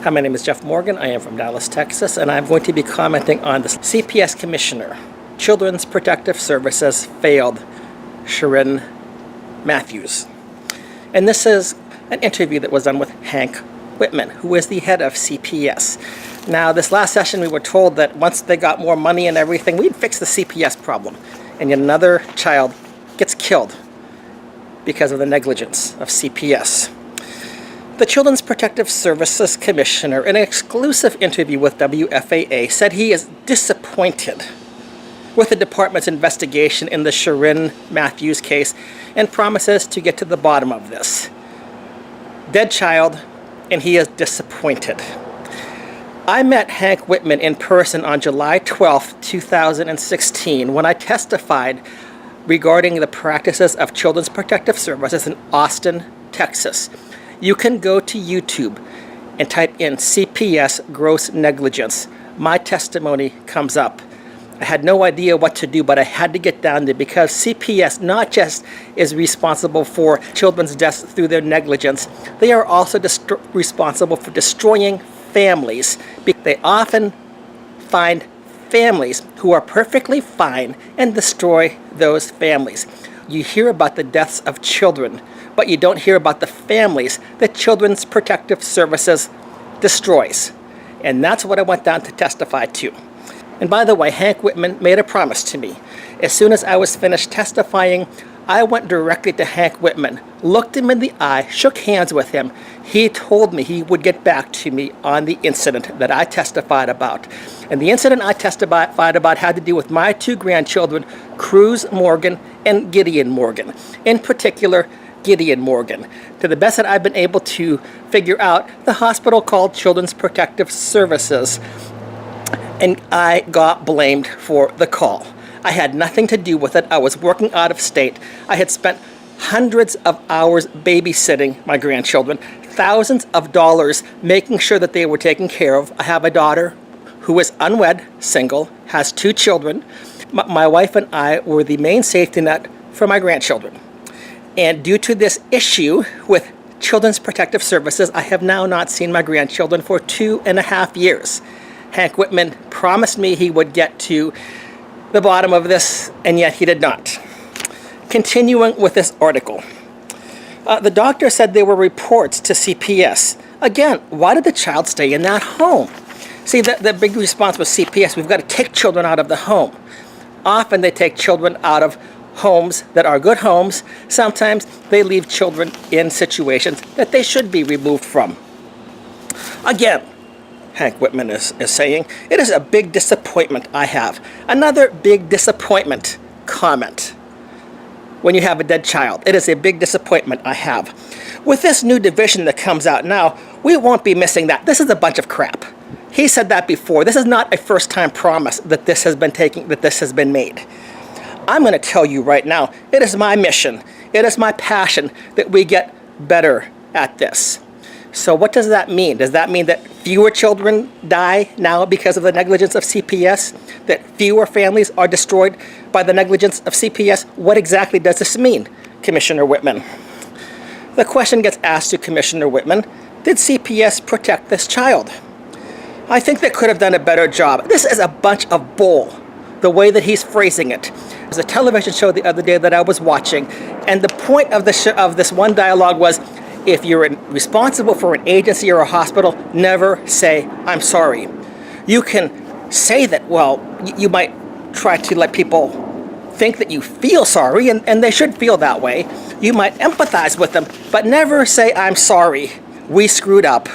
Hi, my name is Jeff Morgan. I am from Dallas, Texas, and I'm going to be commenting on the CPS Commissioner. Children's Protective Services failed Sharon Matthews. And this is an interview that was done with Hank Whitman, who is the head of CPS. Now, this last session we were told that once they got more money and everything, we'd fix the CPS problem. And yet another child gets killed because of the negligence of CPS. The Children's Protective Services Commissioner, in an exclusive interview with WFAA, said he is disappointed with the department's investigation in the Sharon Matthews case and promises to get to the bottom of this. Dead child, and he is disappointed. I met Hank Whitman in person on July 12, 2016, when I testified regarding the practices of Children's Protective Services in Austin, Texas. You can go to YouTube and type in CPS Gross Negligence. My testimony comes up. I had no idea what to do, but I had to get down there because CPS not just is responsible for children's deaths through their negligence, they are also responsible for destroying families. They often find families who are perfectly fine and destroy those families. You hear about the deaths of children, but you don't hear about the families that Children's Protective Services destroys. And that's what I went down to testify to. And by the way, Hank Whitman made a promise to me. As soon as I was finished testifying, I went directly to Hank Whitman, looked him in the eye, shook hands with him. He told me he would get back to me on the incident that I testified about. And the incident I testified about had to do with my two grandchildren, Cruz Morgan and Gideon Morgan. In particular, Gideon Morgan. To the best that I've been able to figure out, the hospital called Children's Protective Services, and I got blamed for the call. I had nothing to do with it. I was working out of state. I had spent hundreds of hours babysitting my grandchildren, thousands of dollars making sure that they were taken care of. I have a daughter who is unwed, single, has two children. My wife and I were the main safety net for my grandchildren. And due to this issue with Children's Protective Services, I have now not seen my grandchildren for 2.5 years. Hank Whitman promised me he would get to the bottom of this, and yet he did not. Continuing with this article. The doctor said there were reports to CPS. Again, why did the child stay in that home? See, the big response was CPS, we've got to take children out of the home. Often they take children out of homes that are good homes. Sometimes they leave children in situations that they should be removed from. Again, Hank Whitman is saying, it is a big disappointment I have. Another big disappointment comment. When you have a dead child, it is a big disappointment I have. With this new division that comes out now, we won't be missing that. This is a bunch of crap. He said that before. This is not a first-time promise that this has been made. I'm going to tell you right now, it is my mission, it is my passion that we get better at this. So what does that mean? Does that mean that fewer children die now because of the negligence of CPS? That fewer families are destroyed by the negligence of CPS? What exactly does this mean, Commissioner Whitman? The question gets asked to Commissioner Whitman, did CPS protect this child? I think they could have done a better job. This is a bunch of bull, the way that he's phrasing it. There's a television show the other day that I was watching, and the point of this one dialogue was, if you're responsible for an agency or a hospital, never say, I'm sorry. You can say that, well, you might try to let people think that you feel sorry, and they should feel that way. You might empathize with them, but never say, I'm sorry, we screwed up.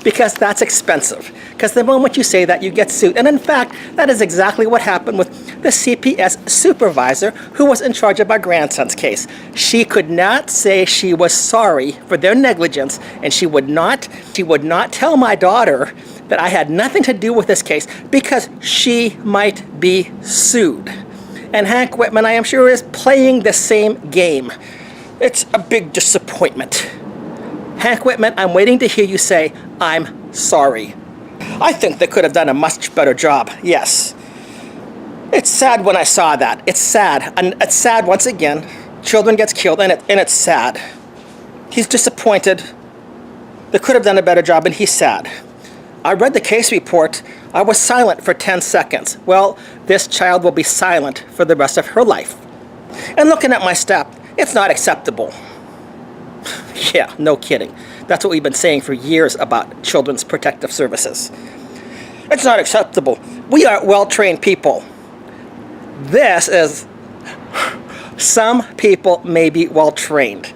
Because that's expensive. Because the moment you say that, you get sued. And in fact, that is exactly what happened with the CPS supervisor who was in charge of our grandson's case. She could not say she was sorry for their negligence, and she would not tell my daughter that I had nothing to do with this case because she might be sued. And Hank Whitman, I am sure, is playing the same game. It's a big disappointment. Hank Whitman, I'm waiting to hear you say, I'm sorry. I think they could have done a much better job, yes. It's sad when I saw that. It's sad. And it's sad once again. Children gets killed, and it's sad. He's disappointed. They could have done a better job, and he's sad. I read the case report. I was silent for 10 seconds. Well, this child will be silent for the rest of her life. And looking at my step, it's not acceptable. Yeah, no kidding. That's what we've been saying for years about Children's Protective Services. It's not acceptable. We are well-trained people. This is... Some people may be well-trained.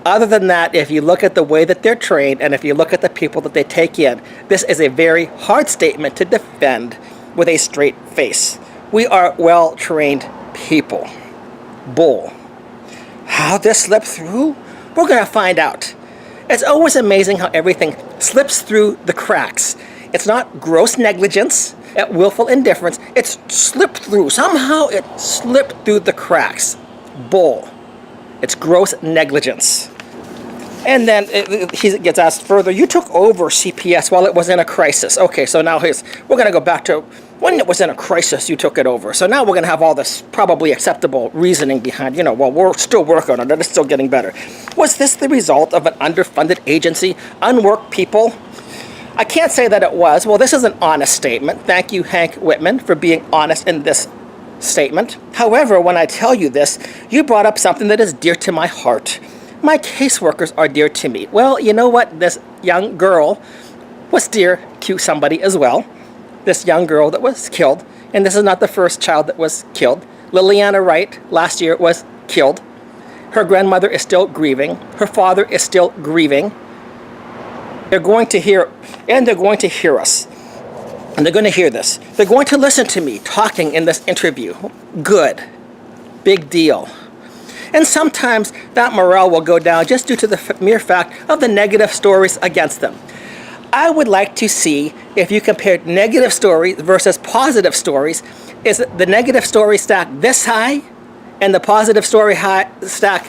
Other than that, if you look at the way that they're trained and if you look at the people that they take in, this is a very hard statement to defend with a straight face. We are well-trained people. Bull. How this slipped through? We're going to find out. It's always amazing how everything slips through the cracks. It's not gross negligence, willful indifference. It's slipped through. Somehow it slipped through the cracks. Bull. It's gross negligence. And then he gets asked further, you took over CPS while it was in a crisis. Okay, so now we're going to go back to when it was in a crisis, you took it over. So now we're going to have all this probably acceptable reasoning behind, well, we're still working on it. It's still getting better. Was this the result of an underfunded agency, unworked people? I can't say that it was. Well, this is an honest statement. Thank you, Hank Whitman, for being honest in this statement. However, when I tell you this, you brought up something that is dear to my heart. My caseworkers are dear to me. Well, you know what? This young girl was dear to somebody as well. This young girl that was killed. And this is not the first child that was killed. Liliana Wright last year was killed. Her grandmother is still grieving. Her father is still grieving. They're going to hear, and they're going to hear us. And they're going to hear this. They're going to listen to me talking in this interview. Good. Big deal. And sometimes that morale will go down just due to the mere fact of the negative stories against them. I would like to see if you compared negative stories versus positive stories. Is the negative story stack this high and the positive story stack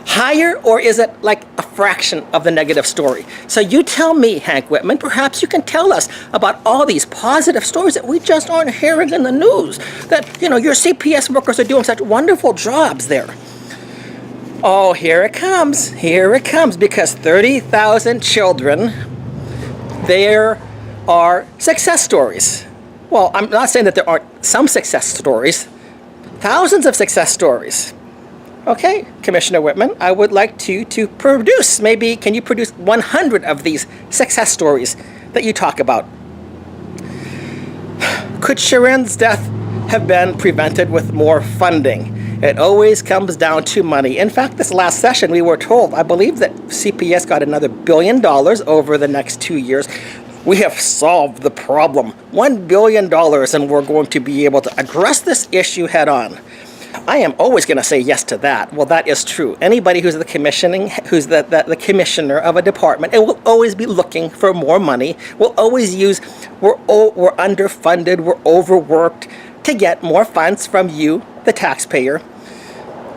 higher, or is it like a fraction of the negative story? So you tell me, Hank Whitman, perhaps you can tell us about all these positive stories that we just aren't hearing in the news. That, your CPS workers are doing such wonderful jobs there. Oh, here it comes. Here it comes. Because 30,000 children, there are success stories. Well, I'm not saying that there aren't some success stories. Thousands of success stories. Okay, Commissioner Whitman, I would like to produce, maybe, can you produce 100 of these success stories that you talk about? Could Sharen's death have been prevented with more funding? It always comes down to money. In fact, this last session we were told, I believe that CPS got another $1 billion over the next 2 years. We have solved the problem. $1 billion, and we're going to be able to address this issue head on. I am always going to say yes to that. Well, that is true. Anybody who's the commissioner of a department, it will always be looking for more money. We'll always use, we're underfunded, we're overworked to get more funds from you, the taxpayer.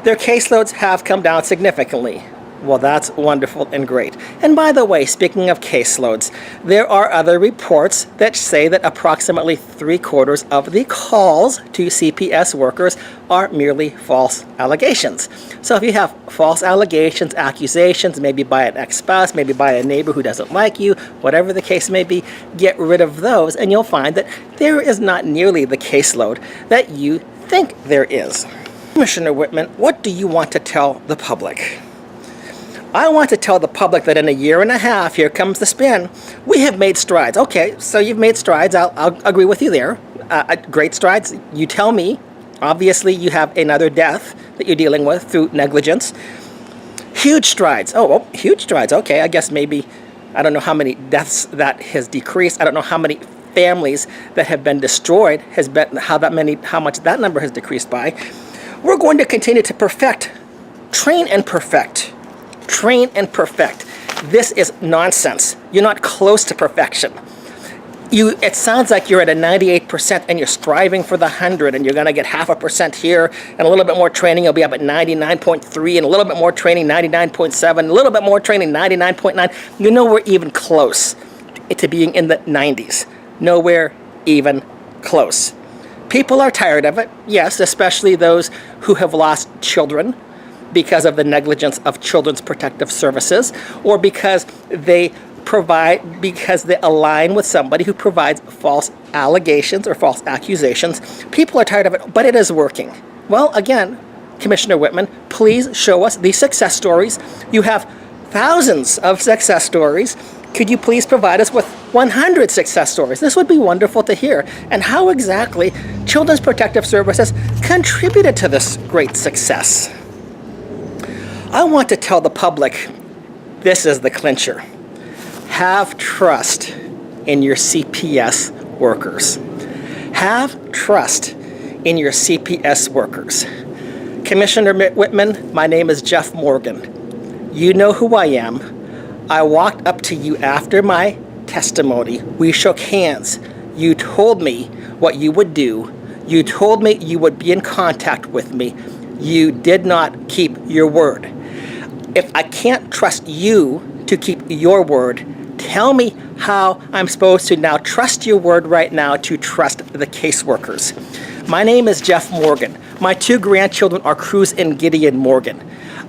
Their caseloads have come down significantly. Well, that's wonderful and great. And by the way, speaking of caseloads, there are other reports that say that approximately 3/4 of the calls to CPS workers are merely false allegations. So if you have false allegations, accusations, maybe by an ex-spouse, maybe by a neighbor who doesn't like you, whatever the case may be, get rid of those and you'll find that there is not nearly the caseload that you think there is. Commissioner Whitman, what do you want to tell the public? I want to tell the public that in a year and a half, here comes the spin, we have made strides. Okay, so you've made strides. I'll agree with you there. Great strides. You tell me. Obviously, you have another death that you're dealing with through negligence. Huge strides. Oh, well, huge strides. Okay, I guess maybe, I don't know how many deaths that has decreased. I don't know how many families that have been destroyed has been, how much that number has decreased by. We're going to continue to perfect, train and perfect. Train and perfect. This is nonsense. You're not close to perfection. It sounds like you're at a 98% and you're striving for the 100 and you're going to get 0.5% here and a little bit more training, you'll be up at 99.3 and a little bit more training, 99.7, a little bit more training, 99.9. You're nowhere even close to being in the 90s. Nowhere even close. People are tired of it, yes, especially those who have lost children because of the negligence of Children's Protective Services, or because they because they align with somebody who provides false allegations or false accusations. People are tired of it, but it is working. Well, again, Commissioner Whitman, please show us these success stories. You have thousands of success stories. Could you please provide us with 100 success stories? This would be wonderful to hear. And how exactly Children's Protective Services contributed to this great success. I want to tell the public, this is the clincher. Have trust in your CPS workers. Have trust in your CPS workers. Commissioner Whitman, my name is Jeff Morgan. You know who I am. I walked up to you after my testimony. We shook hands. You told me what you would do. You told me you would be in contact with me. You did not keep your word. If I can't trust you to keep your word, tell me how I'm supposed to now trust your word right now to trust the caseworkers. My name is Jeff Morgan. My 2 grandchildren are Cruz and Gideon Morgan.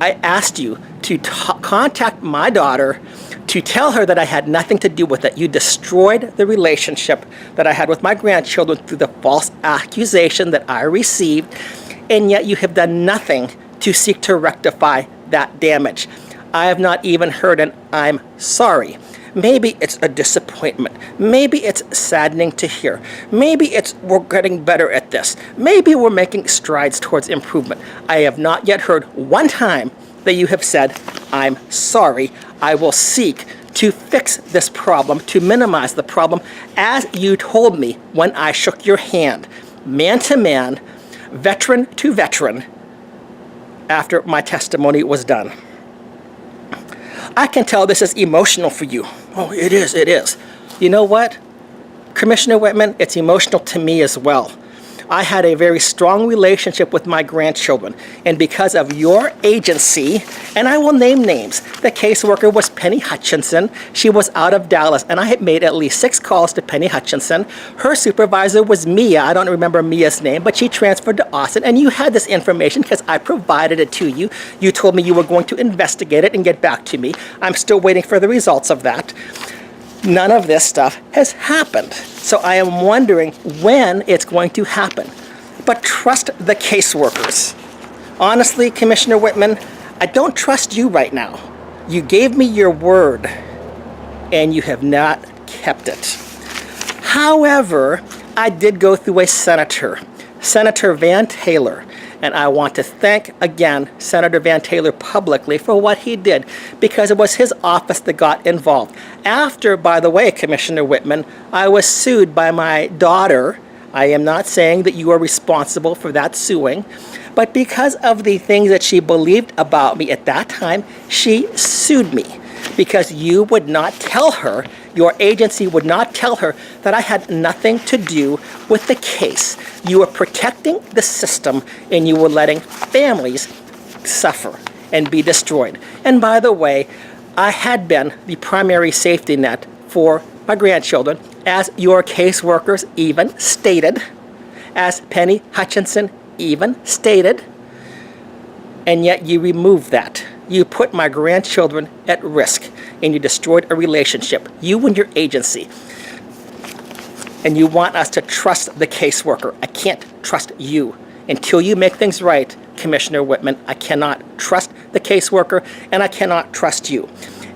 I asked you to contact my daughter to tell her that I had nothing to do with it. You destroyed the relationship that I had with my grandchildren through the false accusation that I received, and yet you have done nothing to seek to rectify that damage. I have not even heard an "I'm sorry." Maybe it's a disappointment. Maybe it's saddening to hear. Maybe it's we're getting better at this. Maybe we're making strides towards improvement. I have not yet heard one time that you have said, "I'm sorry. I will seek to fix this problem, to minimize the problem," as you told me when I shook your hand, man to man, veteran to veteran, after my testimony was done. I can tell this is emotional for you. Oh, it is, it is. You know what? Commissioner Whitman, it's emotional to me as well. I had a very strong relationship with my grandchildren, and because of your agency, and I will name names, the caseworker was Penny Hutchinson. She was out of Dallas, and I had made at least 6 calls to Penny Hutchinson. Her supervisor was Mia. I don't remember Mia's name, but she transferred to Austin, and you had this information because I provided it to you. You told me you were going to investigate it and get back to me. I'm still waiting for the results of that. None of this stuff has happened. So I am wondering when it's going to happen. But trust the caseworkers. Honestly, Commissioner Whitman, I don't trust you right now. You gave me your word, and you have not kept it. However, I did go through a senator, Senator Van Taylor, and I want to thank again Senator Van Taylor publicly for what he did, because it was his office that got involved. After, by the way, Commissioner Whitman, I was sued by my daughter. I am not saying that you are responsible for that suing, but because of the things that she believed about me at that time, she sued me because you would not tell her, your agency would not tell her that I had nothing to do with the case. You were protecting the system, and you were letting families suffer and be destroyed. And by the way, I had been the primary safety net for my grandchildren, as your caseworkers even stated, as Penny Hutchinson even stated, and yet you removed that. You put my grandchildren at risk, and you destroyed a relationship, you and your agency. And you want us to trust the caseworker. I can't trust you. Until you make things right, Commissioner Whitman, I cannot trust the caseworker, and I cannot trust you.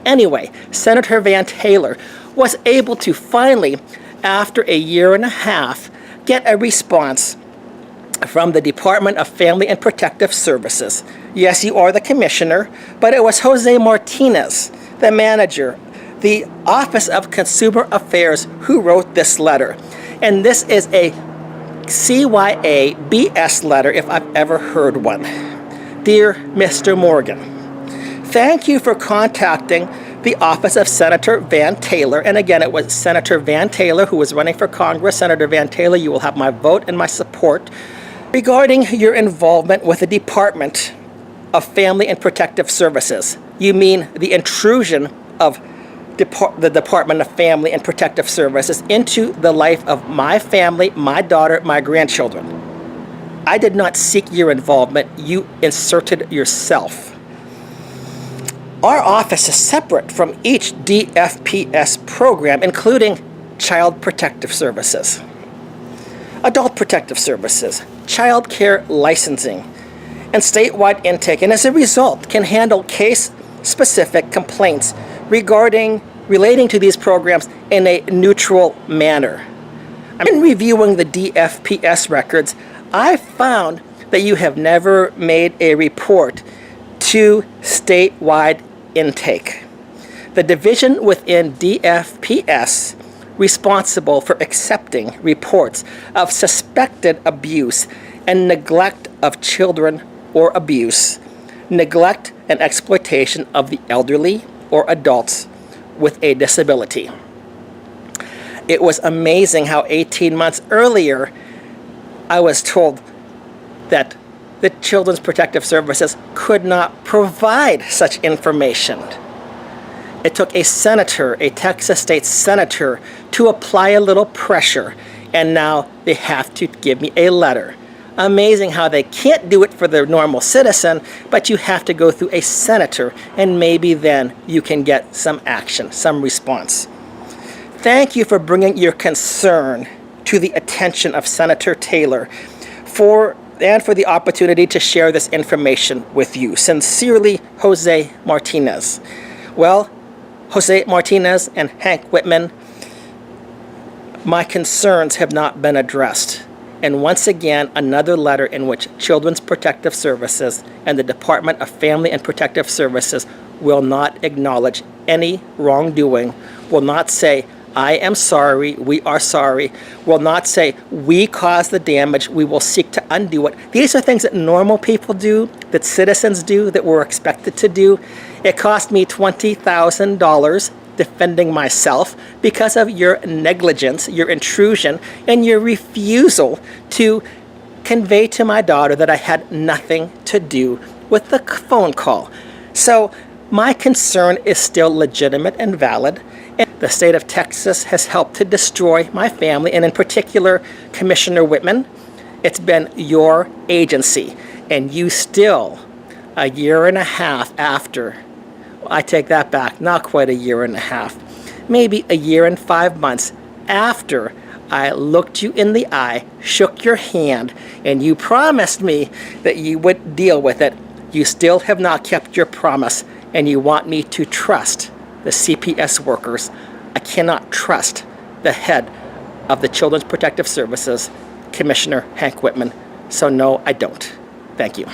Anyway, Senator Van Taylor was able to finally, after a year and a half, get a response from the Department of Family and Protective Services. Yes, you are the commissioner, but it was Jose Martinez, the manager, the Office of Consumer Affairs, who wrote this letter. And this is a CYA BS letter, if I've ever heard one. Dear Mr. Morgan, thank you for contacting the office of Senator Van Taylor. And again, it was Senator Van Taylor who was running for Congress. Senator Van Taylor, you will have my vote and my support regarding your involvement with the Department of Family and Protective Services. You mean the intrusion of the Department of Family and Protective Services into the life of my family, my daughter, my grandchildren. I did not seek your involvement. You inserted yourself. Our office is separate from each DFPS program, including Child Protective Services, Adult Protective Services, Child Care Licensing, and statewide intake, and as a result can handle case-specific complaints relating to these programs in a neutral manner. In reviewing the DFPS records, I found that you have never made a report to statewide intake. The division within DFPS responsible for accepting reports of suspected abuse and neglect of children or abuse, neglect and exploitation of the elderly or adults with a disability. It was amazing how 18 months earlier I was told that the Children's Protective Services could not provide such information. It took a senator, a Texas state senator, to apply a little pressure, and now they have to give me a letter. Amazing how they can't do it for the normal citizen, but you have to go through a senator, and maybe then you can get some action, some response. Thank you for bringing your concern to the attention of Senator Taylor and for the opportunity to share this information with you. Sincerely, Jose Martinez. Well, Jose Martinez and Hank Whitman, my concerns have not been addressed. And once again, another letter in which Children's Protective Services and the Department of Family and Protective Services will not acknowledge any wrongdoing, will not say, I am sorry, we are sorry, will not say, we caused the damage, we will seek to undo it. These are things that normal people do, that citizens do, that we're expected to do. It cost me $20,000 defending myself because of your negligence, your intrusion, and your refusal to convey to my daughter that I had nothing to do with the phone call. So my concern is still legitimate and valid. And the state of Texas has helped to destroy my family, and in particular, Commissioner Whitman. It's been your agency, and you still, a year and a half after, I take that back, not quite a year and a half, maybe a year and 5 months after I looked you in the eye, shook your hand, and you promised me that you would deal with it, you still have not kept your promise, and you want me to trust the CPS workers. I cannot trust the head of the Children's Protective Services, Commissioner Hank Whitman. So no, I don't. Thank you.